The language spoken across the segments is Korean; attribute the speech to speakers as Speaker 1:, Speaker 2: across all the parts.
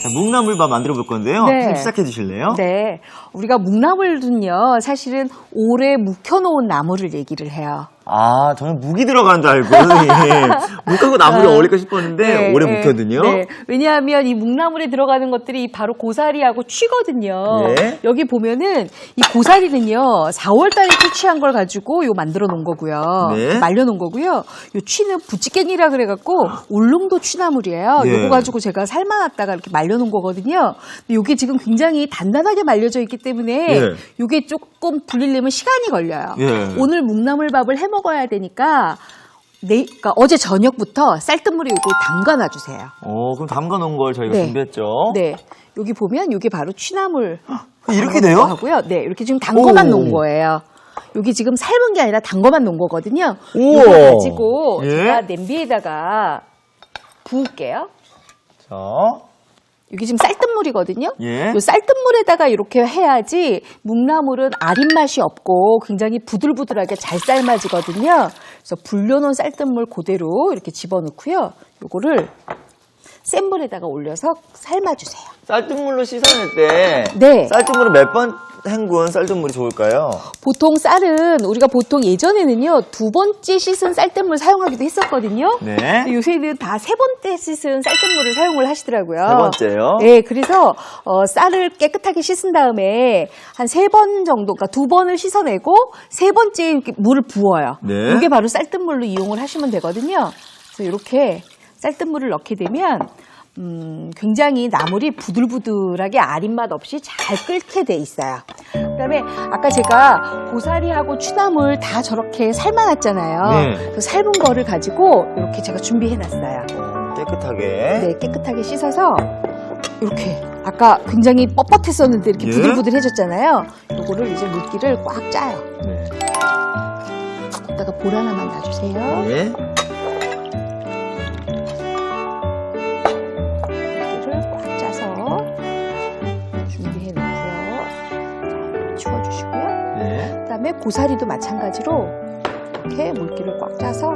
Speaker 1: 자, 묵나물밥 만들어 볼 건데요.
Speaker 2: 네.
Speaker 1: 선생님 시작해 주실래요?
Speaker 2: 네. 우리가 묵나물은요, 사실은 오래 묵혀놓은 나물을 얘기를 해요.
Speaker 1: 아, 저는 묵이 들어간 줄 알고, 선생님. 묵하고 나물이 어울릴까 싶었는데,
Speaker 2: 네,
Speaker 1: 오래
Speaker 2: 네,
Speaker 1: 묵혀두요?
Speaker 2: 네. 왜냐하면 이 묵나물에 들어가는 것들이 바로 고사리하고 취거든요.
Speaker 1: 네.
Speaker 2: 여기 보면은 이 고사리는요, 4월 달에 채취한 걸 가지고 요 만들어 놓은 거고요.
Speaker 1: 네.
Speaker 2: 말려 놓은 거고요. 요 취는 부찌깽이라 그래갖고 울릉도 취나물이에요.
Speaker 1: 예.
Speaker 2: 요거 가지고 제가 삶아놨다가 이렇게 말려 놓은 거거든요. 근데 요게 지금 굉장히 단단하게 말려져 있기 때문에
Speaker 1: 예.
Speaker 2: 요게 조금 불리려면 시간이 걸려요.
Speaker 1: 예.
Speaker 2: 오늘 묵나물밥을 해 먹어야 되니까 그러니까 어제 저녁부터 쌀뜨물에 요걸 담가 놔주세요.
Speaker 1: 그럼 담가 놓은 걸 저희가
Speaker 2: 네.
Speaker 1: 준비했죠.
Speaker 2: 네. 여기 보면 요게 바로 취나물.
Speaker 1: 이렇게 돼요?
Speaker 2: 하고요. 네. 이렇게 지금 담궈만
Speaker 1: 오.
Speaker 2: 놓은 거예요. 여기 지금 삶은 게 아니라 담궈만 놓은 거거든요.
Speaker 1: 우와.
Speaker 2: 이거 가지고
Speaker 1: 예.
Speaker 2: 제가 냄비에다가 부을게요.
Speaker 1: 자,
Speaker 2: 여기 지금 쌀뜨물이거든요.
Speaker 1: 예.
Speaker 2: 요 쌀뜨물에다가 이렇게 해야지 묵나물은 아린 맛이 없고 굉장히 부들부들하게 잘 삶아지거든요. 그래서 불려놓은 쌀뜨물 그대로 이렇게 집어넣고요. 요거를 센 불에다가 올려서 삶아주세요.
Speaker 1: 쌀뜨물로 씻어낼 때,
Speaker 2: 네.
Speaker 1: 쌀뜨물을 몇 번 헹군 쌀뜨물이 좋을까요?
Speaker 2: 보통 쌀은 우리가 보통 예전에는요 2번째 씻은 쌀뜨물 사용하기도 했었거든요.
Speaker 1: 네.
Speaker 2: 근데 요새는 다 3번째 씻은 쌀뜨물을 사용을 하시더라고요.
Speaker 1: 세 번째요?
Speaker 2: 네, 그래서 쌀을 깨끗하게 씻은 다음에 한 3번 정도, 그러니까 2번을 씻어내고 3번째 이렇게 물을 부어요.
Speaker 1: 네.
Speaker 2: 이게 바로 쌀뜨물로 이용을 하시면 되거든요. 그래서 이렇게 쌀뜨물을 넣게 되면 굉장히 나물이 부들부들하게 아린 맛 없이 잘 끓게 돼 있어요. 그다음에 아까 제가 고사리하고 취나물 다 저렇게 삶아놨잖아요.
Speaker 1: 네.
Speaker 2: 그 삶은 거를 가지고 이렇게 제가 준비해놨어요.
Speaker 1: 깨끗하게.
Speaker 2: 네, 깨끗하게 씻어서 이렇게 아까 굉장히 뻣뻣했었는데 이렇게
Speaker 1: 예.
Speaker 2: 부들부들해졌잖아요. 요거를 이제 물기를 꽉 짜요.
Speaker 1: 네.
Speaker 2: 여기다가 볼 하나만 놔주세요.
Speaker 1: 네.
Speaker 2: 물기를 꽉 짜서 준비해 놓고요. 치워주시고요.
Speaker 1: 네.
Speaker 2: 그다음에 고사리도 마찬가지로 이렇게 물기를 꽉 짜서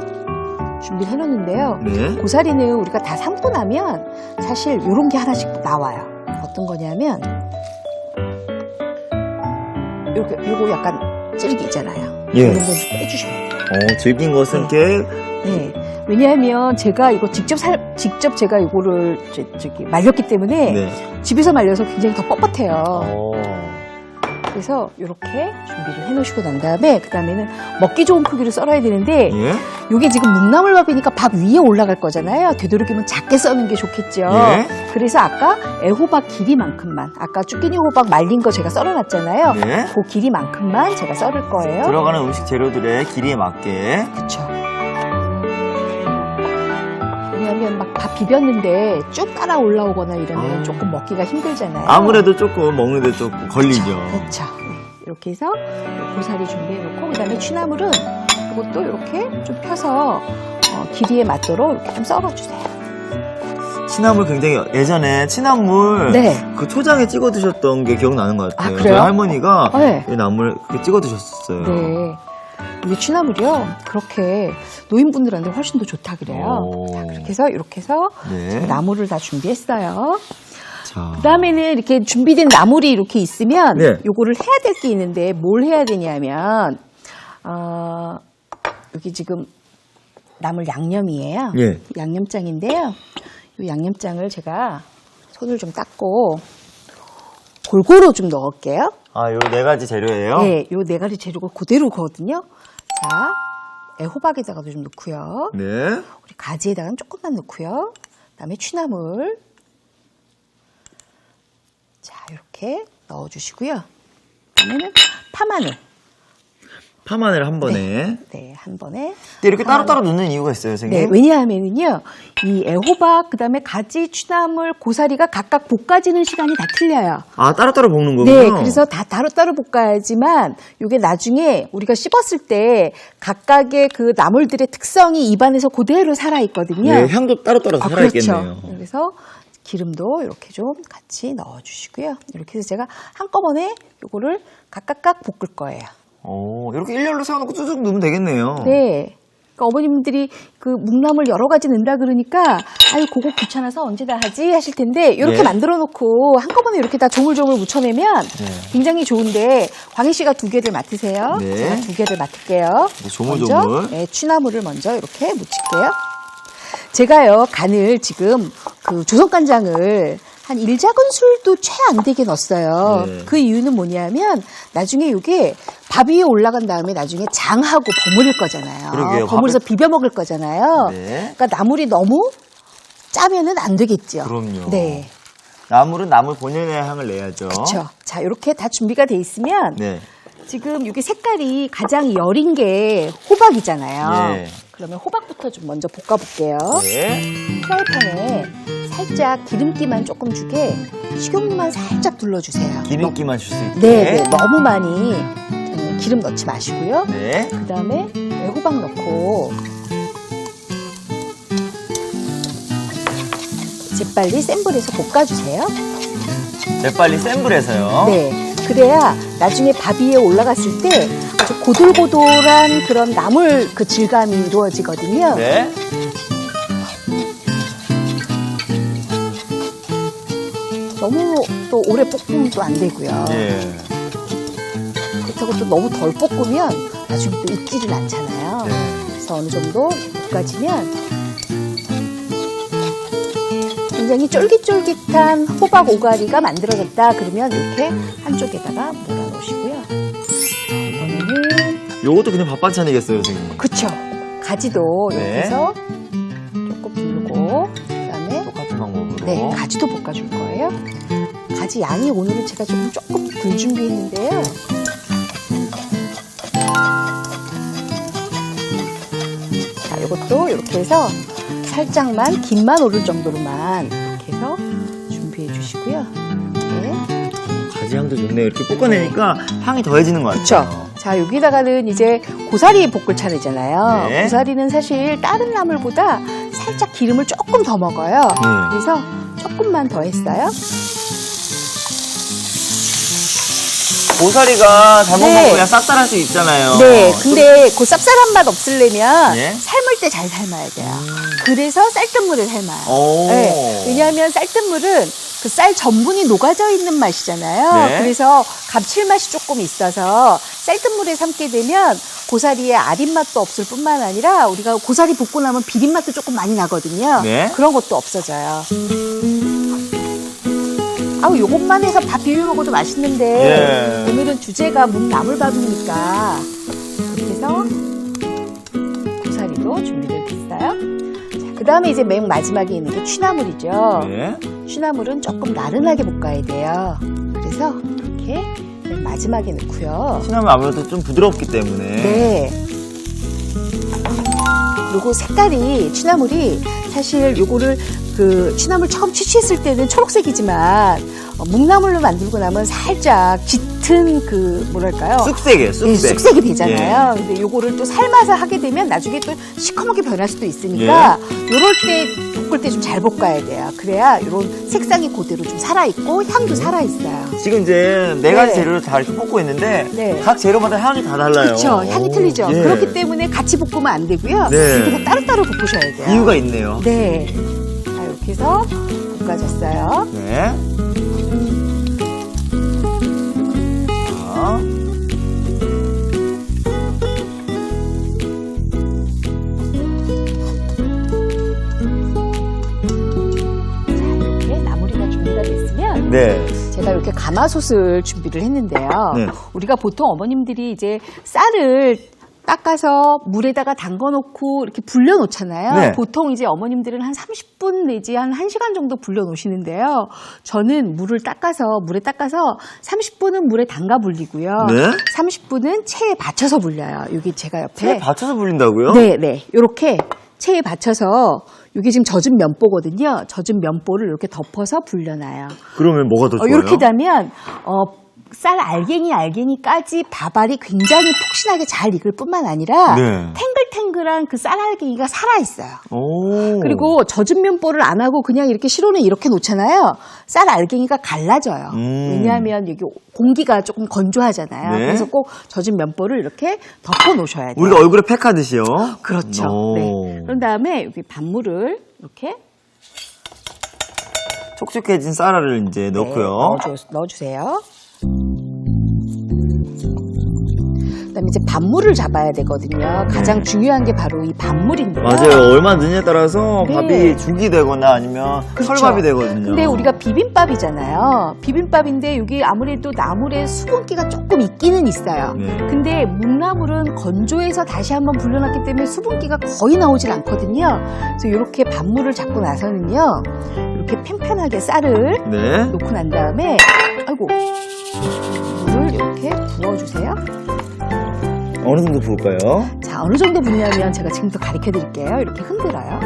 Speaker 2: 준비를 해놓는데요.
Speaker 1: 네.
Speaker 2: 고사리는 우리가 다 삶고 나면 사실 이런 게 하나씩 나와요. 어떤 거냐면 이렇게 요거 약간 질기 있잖아요.
Speaker 1: 예.
Speaker 2: 이런 건 좀 빼주셔야 돼요.
Speaker 1: 질긴 것은 이렇게
Speaker 2: 네. 왜냐하면 제가 이거 직접 제가 이거를 저기 말렸기 때문에
Speaker 1: 네.
Speaker 2: 집에서 말려서 굉장히 더 뻣뻣해요.
Speaker 1: 어.
Speaker 2: 그래서 이렇게 준비를 해놓으시고 난 다음에 그 다음에는 먹기 좋은 크기로 썰어야 되는데
Speaker 1: 예.
Speaker 2: 이게 지금 묵나물밥이니까 밥 위에 올라갈 거잖아요. 되도록이면 작게 써는 게 좋겠죠.
Speaker 1: 예.
Speaker 2: 그래서 아까 애호박 길이만큼만, 아까 쭈끼니 호박 말린 거 제가 썰어놨잖아요.
Speaker 1: 네.
Speaker 2: 그 길이만큼만 제가 썰을 거예요.
Speaker 1: 들어가는 음식 재료들의 길이에 맞게.
Speaker 2: 그렇죠. 왜냐하면 막 밥 비볐는데 쭉 따라 올라오거나 이러면 조금 먹기가 힘들잖아요.
Speaker 1: 아무래도 조금 먹는데 조금 걸리죠.
Speaker 2: 그렇죠. 네. 이렇게 해서 고사리 준비해놓고 그다음에 취나물은 이것도 이렇게 좀 펴서 길이에 맞도록 이렇게 좀 썰어주세요.
Speaker 1: 취나물 굉장히 예전에 취나물
Speaker 2: 네.
Speaker 1: 그 초장에 찍어 드셨던 게 기억나는 것 같아요.
Speaker 2: 아, 그래요?
Speaker 1: 저희 할머니가
Speaker 2: 네.
Speaker 1: 이 나물 그렇게 찍어 드셨었어요.
Speaker 2: 네. 이게 취나물이요. 그렇게 노인분들한테 훨씬 더 좋다 그래요.
Speaker 1: 오.
Speaker 2: 자, 그렇게 해서 이렇게 해서
Speaker 1: 네.
Speaker 2: 나물을 다 준비했어요.
Speaker 1: 자.
Speaker 2: 그다음에는 이렇게 준비된 나물이 이렇게 있으면
Speaker 1: 네.
Speaker 2: 요거를 해야 될 게 있는데 뭘 해야 되냐면 여기 지금 나물 양념이에요.
Speaker 1: 예.
Speaker 2: 양념장인데요. 이 양념장을 제가 손을 좀 닦고 골고루 좀 넣을게요.
Speaker 1: 아, 요 네 가지 재료예요?
Speaker 2: 네, 요 네 가지 재료가 그대로거든요. 자, 애호박에다가도 좀 넣고요.
Speaker 1: 네.
Speaker 2: 우리 가지에다가는 조금만 넣고요. 그다음에 취나물. 자, 이렇게 넣어주시고요. 그다음에는 파마늘.
Speaker 1: 파마늘 한 번에.
Speaker 2: 네, 한 번에.
Speaker 1: 근데 이렇게 따로따로 넣는 이유가 있어요, 선생님?
Speaker 2: 네, 왜냐하면은요, 이 애호박, 그 다음에 가지, 취나물, 고사리가 각각 볶아지는 시간이 다 틀려요.
Speaker 1: 아, 따로따로 볶는 거군요?
Speaker 2: 네, 그래서 다 따로따로 볶아야지만, 이게 나중에 우리가 씹었을 때 각각의 그 나물들의 특성이 입안에서 그대로 살아있거든요.
Speaker 1: 네, 향도 따로따로 살아있겠네요.
Speaker 2: 그렇죠. 그래서 기름도 이렇게 좀 같이 넣어주시고요. 이렇게 해서 제가 한꺼번에 요거를 각각 볶을 거예요.
Speaker 1: 오, 이렇게 일렬로 세워놓고 쭉 넣으면 되겠네요.
Speaker 2: 네. 그러니까 어머님들이 그 묵나물 여러 가지 넣는다 그러니까 아유 그거 귀찮아서 언제 다 하지 하실 텐데 이렇게
Speaker 1: 네.
Speaker 2: 만들어 놓고 한꺼번에 이렇게 다 조물조물 묻혀내면 굉장히 좋은데 광희 씨가 2개를 맡으세요.
Speaker 1: 네.
Speaker 2: 제가 2개를 맡을게요.
Speaker 1: 네, 조물조물.
Speaker 2: 먼저 네, 취나물을 먼저 이렇게 묻힐게요. 제가요 간을 지금 그 조선간장을 한 1작은술도 채 안 되게 넣었어요.
Speaker 1: 네.
Speaker 2: 그 이유는 뭐냐면 나중에 이게 밥 위에 올라간 다음에 나중에 장하고 버무릴 거잖아요.
Speaker 1: 그러게요.
Speaker 2: 버무려서 비벼 먹을 거잖아요.
Speaker 1: 네.
Speaker 2: 그러니까 나물이 너무 짜면은 안 되겠죠.
Speaker 1: 그럼요.
Speaker 2: 네.
Speaker 1: 나물은 나물 본연의 향을 내야죠.
Speaker 2: 그렇죠. 자, 이렇게 다 준비가 돼 있으면
Speaker 1: 네.
Speaker 2: 지금 이게 색깔이 가장 여린 게 호박이잖아요.
Speaker 1: 예.
Speaker 2: 그러면 호박부터 좀 먼저 볶아볼게요.
Speaker 1: 네.
Speaker 2: 프라이팬에 살짝 기름기만 조금 주게 식용유만 살짝 둘러주세요.
Speaker 1: 기름기만 줄 수 있게.
Speaker 2: 네, 너무 많이 기름 넣지 마시고요.
Speaker 1: 네.
Speaker 2: 그 다음에 호박 넣고 재빨리 센 불에서 볶아주세요.
Speaker 1: 재빨리 센 불에서요.
Speaker 2: 네, 그래야 나중에 밥 위에 올라갔을 때 아주 고들고들한 그런 나물 그 질감이 이루어지거든요.
Speaker 1: 네.
Speaker 2: 너무 또 오래 볶으면 또 안 되고요.
Speaker 1: 예.
Speaker 2: 그렇다고 또 너무 덜 볶으면 나중에 또 익지를 않잖아요.
Speaker 1: 네.
Speaker 2: 그래서 어느 정도 볶아지면 굉장히 쫄깃쫄깃한 호박 오가리가 만들어졌다. 그러면 이렇게 한쪽에다가 몰아놓으시고요. 이번에는
Speaker 1: 요것도 그냥 밥 반찬이겠어요, 선생님.
Speaker 2: 그쵸. 가지도
Speaker 1: 네.
Speaker 2: 이렇게 해서 조금 두르고 그다음에
Speaker 1: 똑같은 방법으로.
Speaker 2: 네, 가지도 볶아줄 거예요. 가지 양이 오늘은 제가 조금 덜 준비했는데요. 자, 이것도 이렇게 해서 살짝만 김만 오를 정도로만 이렇게 해서 준비해 주시고요. 네.
Speaker 1: 가지 향도 좋네요. 이렇게 볶아내니까 향이 더해지는 것
Speaker 2: 그쵸.
Speaker 1: 같아요.
Speaker 2: 자, 여기다가는 이제 고사리 볶을 차례잖아요.
Speaker 1: 네.
Speaker 2: 고사리는 사실 다른 나물보다 살짝 기름을 조금 더 먹어요. 그래서 조금만 더 했어요.
Speaker 1: 고사리가 잘못
Speaker 2: 네.
Speaker 1: 먹으면 그냥 쌉쌀할 수 있잖아요.
Speaker 2: 네, 근데 그 쌉쌀한 맛 없으려면
Speaker 1: 네.
Speaker 2: 삶을 때 잘 삶아야 돼요. 그래서 쌀뜨물을 삶아요.
Speaker 1: 오.
Speaker 2: 네, 왜냐하면 쌀뜨물은 그 쌀 전분이 녹아져 있는 맛이잖아요.
Speaker 1: 네.
Speaker 2: 그래서 감칠맛이 조금 있어서 쌀뜨물에 삶게 되면 고사리의 아린 맛도 없을 뿐만 아니라 우리가 고사리 볶고 나면 비린맛도 조금 많이 나거든요.
Speaker 1: 네.
Speaker 2: 그런 것도 없어져요. 아우, 요것만 해서 밥 비벼 먹어도 맛있는데
Speaker 1: 예.
Speaker 2: 오늘은 주제가 묵나물밥이니까 이렇게 해서 고사리도 준비를 했어요. 그 다음에 이제 맨 마지막에 있는 게 취나물이죠.
Speaker 1: 네.
Speaker 2: 취나물은 조금 나른하게 볶아야 돼요. 그래서 이렇게 맨 마지막에 넣고요.
Speaker 1: 취나물 아무래도 좀 부드럽기 때문에.
Speaker 2: 네. 요거 색깔이 취나물이 사실 요거를 그 취나물 처음 취취했을 때는 초록색이지만 묵나물로 만들고 나면 살짝 짙은 그 뭐랄까요?
Speaker 1: 쑥색이에요, 쑥색.
Speaker 2: 네, 쑥색이 되잖아요. 근데 요거를 또 삶아서 하게 되면 나중에 또 시커멓게 변할 수도 있으니까 요럴 때 볶을 때 좀 잘 볶아야 돼요. 그래야 요런 색상이 그대로 좀 살아있고 향도 살아있어요.
Speaker 1: 지금 이제 네 가지
Speaker 2: 네.
Speaker 1: 재료를 다 이렇게 볶고 있는데
Speaker 2: 네.
Speaker 1: 각 재료마다 향이 다 달라요.
Speaker 2: 그렇죠. 향이
Speaker 1: 오,
Speaker 2: 틀리죠.
Speaker 1: 예.
Speaker 2: 그렇기 때문에 같이 볶으면 안 되고요.
Speaker 1: 네.
Speaker 2: 이렇게 다 따로따로 볶으셔야 돼요.
Speaker 1: 이유가 있네요.
Speaker 2: 네. 자, 이렇게 해서 볶아졌어요.
Speaker 1: 네. 자.
Speaker 2: 이렇게 나물이가 준비가 됐으면
Speaker 1: 네.
Speaker 2: 제가 이렇게 가마솥을 준비를 했는데요.
Speaker 1: 네.
Speaker 2: 우리가 보통 어머님들이 이제 쌀을 닦아서 물에다가 담궈놓고 이렇게 불려놓잖아요.
Speaker 1: 네.
Speaker 2: 보통 이제 어머님들은 한 30분 내지 한 1시간 정도 불려놓으시는데요. 저는 물에 닦아서 30분은 물에 담가 불리고요.
Speaker 1: 네.
Speaker 2: 30분은 체에 받쳐서 불려요. 여기 제가 옆에.
Speaker 1: 체에 받쳐서 불린다고요?
Speaker 2: 네, 네. 요렇게 체에 받쳐서 이게 지금 젖은 면보거든요. 젖은 면보를 이렇게 덮어서 불려놔요.
Speaker 1: 그러면 뭐가 더 좋아요?
Speaker 2: 이렇게 되면 쌀 알갱이까지 밥알이 굉장히 폭신하게 잘 익을 뿐만 아니라
Speaker 1: 네.
Speaker 2: 탱글탱글한 그 쌀 알갱이가 살아있어요.
Speaker 1: 오.
Speaker 2: 그리고 젖은 면보를 안 하고 그냥 이렇게 실온에 이렇게 놓잖아요. 쌀 알갱이가 갈라져요. 왜냐하면 여기 공기가 조금 건조하잖아요.
Speaker 1: 네.
Speaker 2: 그래서 꼭 젖은 면보를 이렇게 덮어 놓으셔야 돼요.
Speaker 1: 우리가 얼굴에 팩하듯이요.
Speaker 2: 그렇죠.
Speaker 1: 오.
Speaker 2: 네. 그런 다음에 여기 밥물을 이렇게
Speaker 1: 촉촉해진 쌀알을 이제 넣고요.
Speaker 2: 넣어주세요. 그다음에 이제 밥물을 잡아야 되거든요. 가장 중요한 게 바로 이 밥물인데요.
Speaker 1: 맞아요. 얼마 넣느냐에 따라서
Speaker 2: 네.
Speaker 1: 밥이 죽이 되거나 아니면
Speaker 2: 그렇죠.
Speaker 1: 설밥이 되거든요.
Speaker 2: 근데 우리가 비빔밥이잖아요. 비빔밥인데 여기 아무래도 나물에 수분기가 조금 있기는 있어요.
Speaker 1: 네.
Speaker 2: 근데 묵나물은 건조해서 다시 한번 불려놨기 때문에 수분기가 거의 나오질 않거든요. 그래서 이렇게 밥물을 잡고 나서는요. 이렇게 팽팽하게 쌀을
Speaker 1: 네.
Speaker 2: 놓고 난 다음에 물을 이렇게 부어주세요.
Speaker 1: 어느 정도 부을까요?
Speaker 2: 자, 어느 정도 붓냐면 제가 지금부터 가르쳐 드릴게요. 이렇게 흔들어요.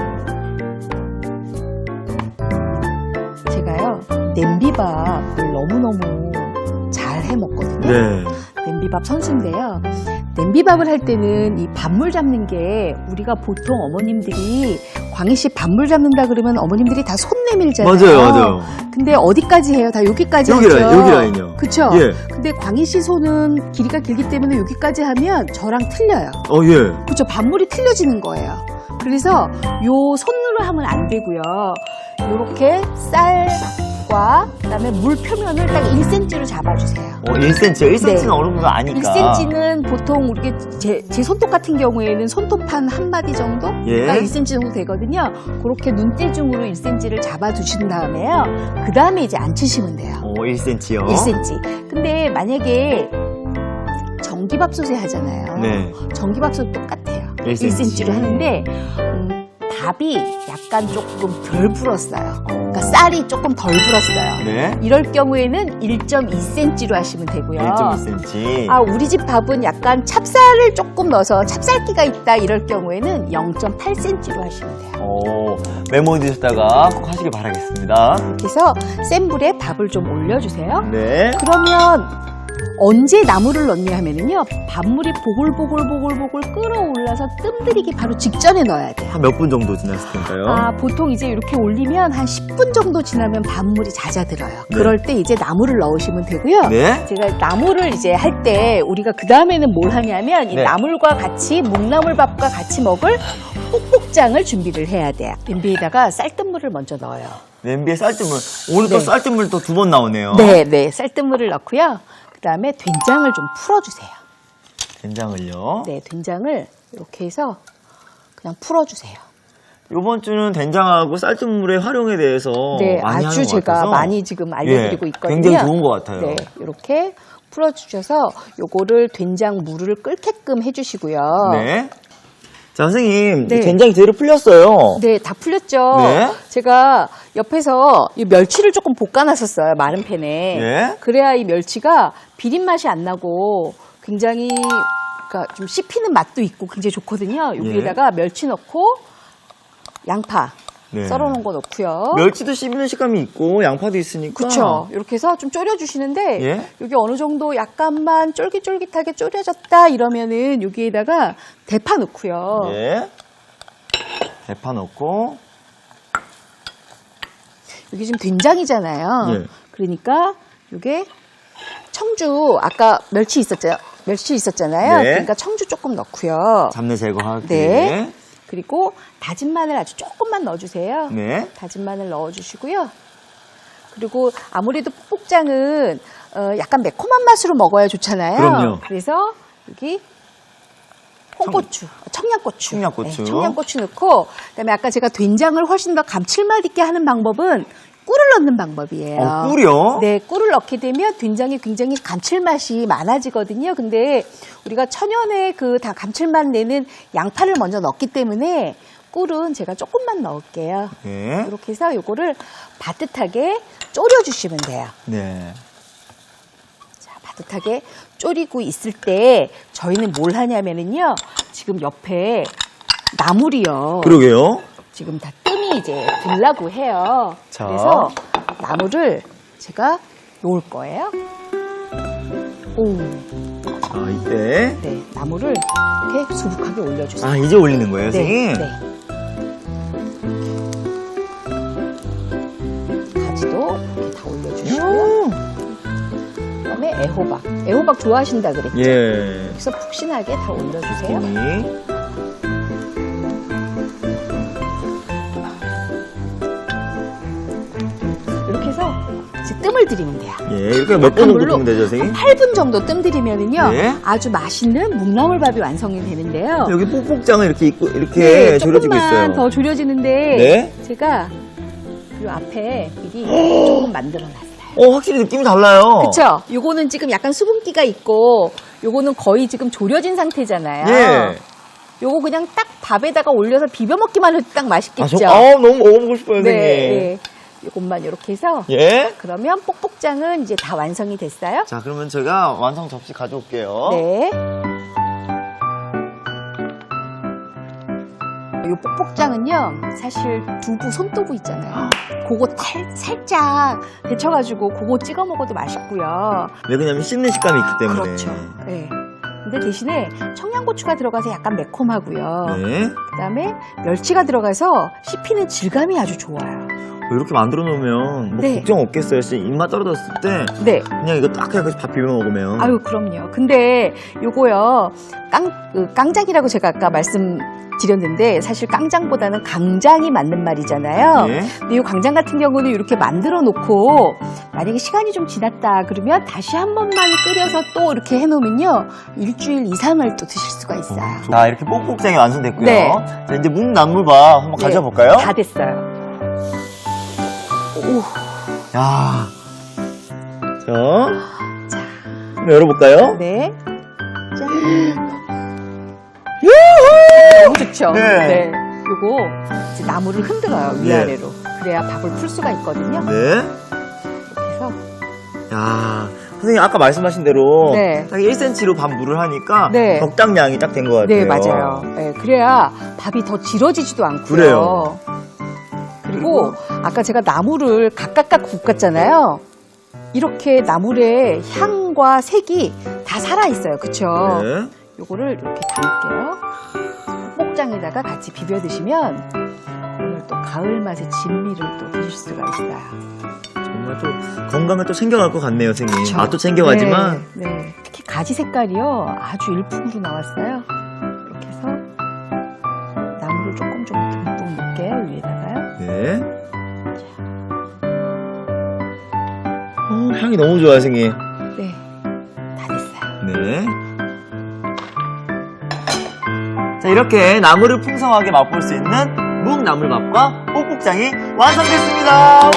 Speaker 2: 제가요, 냄비밥을 너무너무 잘 해 먹거든요.
Speaker 1: 네.
Speaker 2: 냄비밥 선수인데요. 냄비밥을 할 때는 이 밥물 잡는 게 우리가 보통 어머님들이 광희 씨 밥물 잡는다 그러면 어머님들이 다 손 내밀잖아요.
Speaker 1: 맞아요.
Speaker 2: 근데 어디까지 해요? 다 여기까지
Speaker 1: 여기
Speaker 2: 하죠.
Speaker 1: 라인, 여기 라인이요.
Speaker 2: 그쵸?
Speaker 1: 예.
Speaker 2: 근데 광희 씨 손은 길이가 길기 때문에 여기까지 하면 저랑 틀려요.
Speaker 1: 예.
Speaker 2: 그쵸? 밥물이 틀려지는 거예요. 그래서 요 손으로 하면 안 되고요. 요렇게 쌀과 그다음에 물 표면을 딱 1cm로 잡아주세요.
Speaker 1: 1cm요? 1cm는
Speaker 2: 네.
Speaker 1: 어느 정도 아니까.
Speaker 2: 1cm는 보통 우리 제 손톱 같은 경우에는 손톱 한 마디 정도가
Speaker 1: 예.
Speaker 2: 1cm 정도 되거든요. 그렇게 눈대중으로 1cm를 잡아두신 다음에요. 그 다음에 이제 안 치시면 돼요.
Speaker 1: 1cm요?
Speaker 2: 1cm. 근데 만약에 전기밥솥에 하잖아요.
Speaker 1: 네.
Speaker 2: 전기밥솥 똑같아요.
Speaker 1: 1cm.
Speaker 2: 1cm로 하는데 밥이 약간 조금 덜 불었어요. 그러니까 쌀이 조금 덜 불었어요.
Speaker 1: 네.
Speaker 2: 이럴 경우에는 1.2cm로 하시면 되고요.
Speaker 1: 1.2cm.
Speaker 2: 우리 집 밥은 약간 찹쌀을 조금 넣어서 찹쌀기가 있다 이럴 경우에는 0.8cm로 하시면 돼요.
Speaker 1: 메모해 두셨다가 꼭 하시길 바라겠습니다.
Speaker 2: 이렇게 해서 센 불에 밥을 좀 올려주세요.
Speaker 1: 네.
Speaker 2: 그러면 언제 나물을 넣냐 하면은요, 밥물이 보글보글 끓어올라서 뜸들이기 바로 직전에 넣어야 돼요.
Speaker 1: 한 몇 분 정도 지났을 텐가요?
Speaker 2: 보통 이제 이렇게 올리면 한 10분 정도 지나면 밥물이 잦아들어요.
Speaker 1: 네.
Speaker 2: 그럴 때 이제 나물을 넣으시면 되고요.
Speaker 1: 네.
Speaker 2: 제가 나물을 이제 할 때 우리가 그 다음에는 뭘 하냐면 이
Speaker 1: 네.
Speaker 2: 나물과 같이 묵나물밥과 같이 먹을 뽁뽁장을 준비를 해야 돼요. 냄비에다가 쌀뜨물을 먼저 넣어요.
Speaker 1: 냄비에 쌀뜨물. 오늘 또
Speaker 2: 네.
Speaker 1: 쌀뜨물 또 2번 나오네요.
Speaker 2: 네, 쌀뜨물을 넣고요. 그 다음에 된장을 좀 풀어주세요.
Speaker 1: 된장을요.
Speaker 2: 네, 된장을 이렇게 해서 그냥 풀어주세요.
Speaker 1: 이번 주는 된장하고 쌀뜨물의 활용에 대해서
Speaker 2: 네,
Speaker 1: 많이
Speaker 2: 아주
Speaker 1: 하는 것
Speaker 2: 제가
Speaker 1: 같아서
Speaker 2: 많이 지금 알려드리고
Speaker 1: 예,
Speaker 2: 있거든요.
Speaker 1: 굉장히 좋은 것 같아요.
Speaker 2: 네, 이렇게 풀어주셔서 요거를 된장 물을 끓게끔 해주시고요.
Speaker 1: 네. 자, 선생님,
Speaker 2: 네.
Speaker 1: 된장이 제대로 풀렸어요.
Speaker 2: 네, 다 풀렸죠.
Speaker 1: 네.
Speaker 2: 제가 옆에서 이 멸치를 조금 볶아놨었어요. 마른 팬에.
Speaker 1: 네.
Speaker 2: 그래야 이 멸치가 비린 맛이 안 나고 굉장히 그러니까 좀 씹히는 맛도 있고 굉장히 좋거든요. 여기에다가 멸치 넣고 양파
Speaker 1: 네.
Speaker 2: 썰어놓은 거 넣고요.
Speaker 1: 멸치도 씹는 식감이 있고 양파도 있으니까.
Speaker 2: 그렇죠. 이렇게 해서 좀 졸여주시는데
Speaker 1: 예.
Speaker 2: 여기 어느 정도 약간만 쫄깃쫄깃하게 졸여졌다 이러면은 여기에다가 대파 넣고요.
Speaker 1: 예. 대파 넣고.
Speaker 2: 여기 지금 된장이잖아요.
Speaker 1: 예.
Speaker 2: 그러니까 이게 청주 아까 멸치 있었잖아요.
Speaker 1: 네.
Speaker 2: 그러니까 청주 조금 넣고요.
Speaker 1: 잡내 제거하기.
Speaker 2: 네. 그리고 다진 마늘 아주 조금만 넣어주세요.
Speaker 1: 네.
Speaker 2: 다진 마늘 넣어주시고요. 그리고 아무래도 뽁뽁장은 약간 매콤한 맛으로 먹어야 좋잖아요.
Speaker 1: 그럼요.
Speaker 2: 그래서 여기 홍고추, 청양고추.
Speaker 1: 청양고추.
Speaker 2: 네, 청양고추 넣고 그다음에 아까 제가 된장을 훨씬 더 감칠맛 있게 하는 방법은 꿀을 넣는 방법이에요.
Speaker 1: 꿀이요?
Speaker 2: 네, 꿀을 넣게 되면 된장이 굉장히 감칠맛이 많아지거든요. 근데 우리가 천연의 그 다 감칠맛 내는 양파를 먼저 넣기 때문에 꿀은 제가 조금만 넣을게요.
Speaker 1: 네.
Speaker 2: 이렇게 해서 요거를 바듯하게 졸여주시면 돼요.
Speaker 1: 네.
Speaker 2: 자, 바듯하게 졸이고 있을 때 저희는 뭘 하냐면은요. 지금 옆에 나물이요.
Speaker 1: 그러게요.
Speaker 2: 지금 다 뜸이 이제 들라고 해요.
Speaker 1: 자.
Speaker 2: 그래서 나물을 제가 놓을 거예요. 오,
Speaker 1: 자, 이때.
Speaker 2: 네, 나물을 이렇게 수북하게 올려주세요.
Speaker 1: 아, 이제 올리는 거예요, 선생님?
Speaker 2: 네. 가지도 이렇게 다 올려주시고요. 그다음에 애호박. 애호박 좋아하신다 그랬죠?
Speaker 1: 예.
Speaker 2: 그래서 푹신하게 다 올려주세요.
Speaker 1: 네.
Speaker 2: 이렇게 해서 이제 뜸을 들이면 돼요.
Speaker 1: 예, 이렇게 몇 분 정도
Speaker 2: 물로
Speaker 1: 보면 되죠, 선생님?
Speaker 2: 8분 정도 뜸 들이면은요,
Speaker 1: 네.
Speaker 2: 아주 맛있는 묵나물밥이 완성이 되는데요.
Speaker 1: 여기 뽁뽁장은 이렇게 있고, 이렇게
Speaker 2: 네,
Speaker 1: 졸여지고
Speaker 2: 조금만
Speaker 1: 있어요.
Speaker 2: 더 졸여지는데
Speaker 1: 네.
Speaker 2: 제가 이 앞에 미리 조금 만들어놨어요.
Speaker 1: 확실히 느낌이 달라요.
Speaker 2: 그쵸? 요거는 지금 약간 수분기가 있고 요거는 거의 지금 졸여진 상태잖아요.
Speaker 1: 예.
Speaker 2: 요거 그냥 딱 밥에다가 올려서 비벼 먹기만 해도 딱 맛있겠죠?
Speaker 1: 너무 먹어보고 싶어요, 선생님.
Speaker 2: 네. 요것만 이렇게 해서
Speaker 1: 예.
Speaker 2: 그러면 뽁뽁장은 이제 다 완성이 됐어요.
Speaker 1: 자, 그러면 제가 완성 접시 가져올게요.
Speaker 2: 네. 요 뽁뽁장은요, 사실 두부, 손두부 있잖아요. 그거 살짝 데쳐가지고 그거 찍어 먹어도 맛있고요.
Speaker 1: 왜 그러냐면 씹는 식감이 있기 때문에.
Speaker 2: 그렇죠. 네. 근데 대신에 청양고추가 들어가서 약간 매콤하고요.
Speaker 1: 네.
Speaker 2: 그다음에 멸치가 들어가서 씹히는 질감이 아주 좋아요.
Speaker 1: 이렇게 만들어 놓으면 뭐
Speaker 2: 네.
Speaker 1: 걱정 없겠어요. 진짜 입맛 떨어졌을 때
Speaker 2: 네.
Speaker 1: 그냥 이거 딱 해서 밥 비벼 먹으면.
Speaker 2: 아유, 그럼요. 근데 요거요, 깡장이라고 제가 아까 말씀드렸는데, 사실 깡장보다는 강장이 맞는 말이잖아요.
Speaker 1: 네.
Speaker 2: 근데 이 강장 같은 경우는 이렇게 만들어 놓고, 만약에 시간이 좀 지났다 그러면 다시 한 번만 끓여서 또 이렇게 해놓으면요, 일주일 이상을 또 드실 수가 있어요.
Speaker 1: 자, 이렇게 뽁뽁장이 완성됐고요.
Speaker 2: 네.
Speaker 1: 자, 이제 묵나물밥 한번 가져와 볼까요?
Speaker 2: 다 됐어요. 오,
Speaker 1: 야. 자, 한번 열어볼까요?
Speaker 2: 네. 짠. 너무 좋죠?
Speaker 1: 네.
Speaker 2: 요거 이제 나물을 흔들어요, 위아래로. 그래야 밥을 풀 수가 있거든요.
Speaker 1: 네.
Speaker 2: 이렇게 해서.
Speaker 1: 야, 선생님 아까 말씀하신 대로
Speaker 2: 네.
Speaker 1: 딱 1cm로 밥 물을 하니까
Speaker 2: 네.
Speaker 1: 적당량이 딱 된 것 같아요.
Speaker 2: 네, 맞아요. 네, 그래야 밥이 더 질어지지도 않고요.
Speaker 1: 그래요.
Speaker 2: 그리고 아까 제가 나물을 각각 굽갔잖아요. 이렇게 나물의 향과 색이 다 살아있어요. 그쵸?
Speaker 1: 네.
Speaker 2: 요거를 이렇게 담을게요. 뽁장에다가 같이 비벼 드시면 오늘 또 가을 맛의 진미를 또 드실 수가 있어요.
Speaker 1: 정말 또 건강을 또 챙겨갈 것 같네요, 선생님.
Speaker 2: 그쵸?
Speaker 1: 맛도 챙겨가지만.
Speaker 2: 네, 네. 특히 가지 색깔이요. 아주 일품으로 나왔어요. 이렇게 해서 나물을 조금 듬뿍 넣을게요. 위에다가요.
Speaker 1: 네. 향이 너무 좋아요, 선생님.
Speaker 2: 네. 다 됐어요.
Speaker 1: 네. 자, 이렇게 나물을 풍성하게 맛볼 수 있는 묵나물밥과 뽁뽁장이 완성됐습니다.